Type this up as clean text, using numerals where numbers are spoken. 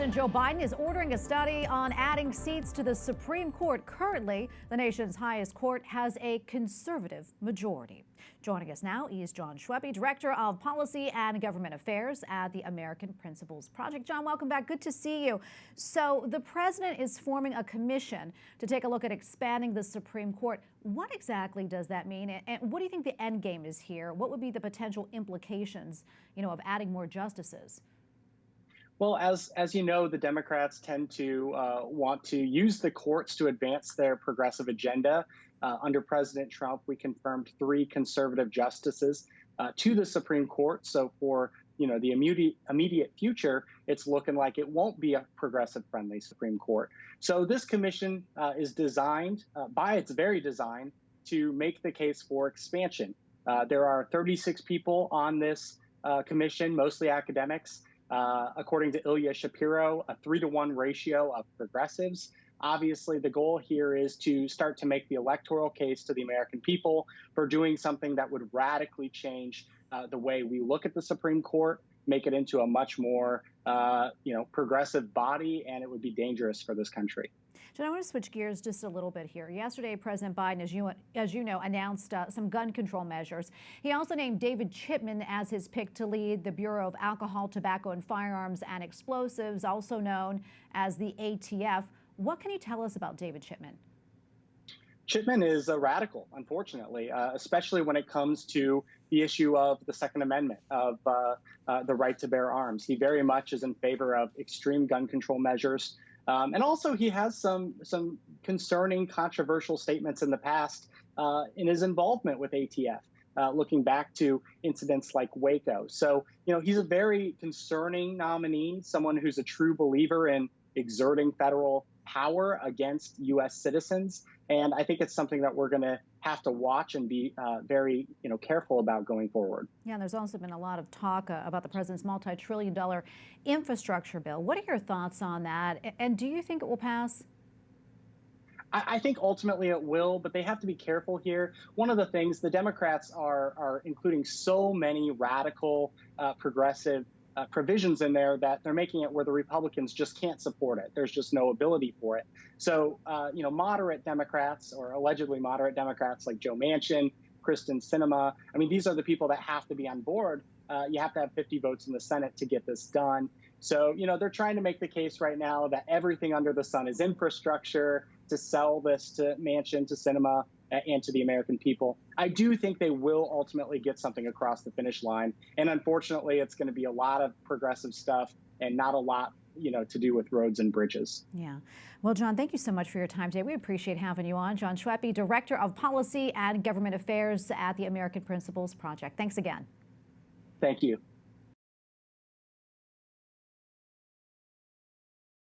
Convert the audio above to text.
President Joe Biden is ordering a study on adding seats to the Supreme Court. Currently, the nation's highest court has a conservative majority. Joining us now is Jon Schweppe, Director of Policy and Government Affairs at the American Principles Project. Jon, welcome back. Good to see you. So the president is forming a commission to take a look at expanding the Supreme Court. What exactly does that mean? And what do you think the end game is here? What would be the potential implications, of adding more justices? Well, as you know, the Democrats tend to want to use the courts to advance their progressive agenda. Under President Trump, we confirmed 3 conservative justices to the Supreme Court. So for the immediate future, it's looking like it won't be a progressive-friendly Supreme Court. So this commission is designed, by its very design, to make the case for expansion. There are 36 people on this commission, mostly academics. According to Ilya Shapiro, a 3-to-1 ratio of progressives. Obviously, the goal here is to start to make the electoral case to the American people for doing something that would radically change the way we look at the Supreme Court, make it into a much more progressive body, and it would be dangerous for this country. Jon, I want to switch gears just a little bit here. Yesterday, President Biden, as you know, announced some gun control measures. He also named David Chipman as his pick to lead the Bureau of Alcohol, Tobacco, and Firearms and Explosives, also known as the ATF. What can you tell us about David Chipman? Chipman is a radical, unfortunately, especially when it comes to the issue of the Second Amendment, of the right to bear arms. He very much is in favor of extreme gun control measures. And also, he has some concerning, controversial statements in the past in his involvement with ATF, looking back to incidents like Waco. So, he's a very concerning nominee, someone who's a true believer in exerting federal power against U.S. citizens. And I think it's something that we're going to have to watch and be very, careful about going forward. Yeah, and there's also been a lot of talk about the president's multi-trillion-dollar infrastructure bill. What are your thoughts on that? And do you think it will pass? I think ultimately it will, but they have to be careful here. One of the things, the Democrats are including so many radical, progressive provisions in there that they're making it where the Republicans just can't support it. There's just no ability for it. So, moderate Democrats or allegedly moderate Democrats like Joe Manchin, Kristen Sinema, these are the people that have to be on board. You have to have 50 votes in the Senate to get this done. So, they're trying to make the case right now that everything under the sun is infrastructure, to sell this to Manchin, to Sinema, and to the American people. I do think they will ultimately get something across the finish line. And unfortunately, it's going to be a lot of progressive stuff and not a lot, to do with roads and bridges. Yeah. Well, Jon, thank you so much for your time today. We appreciate having you on. Jon Schweppe, Director of Policy and Government Affairs at the American Principles Project. Thanks again. Thank you.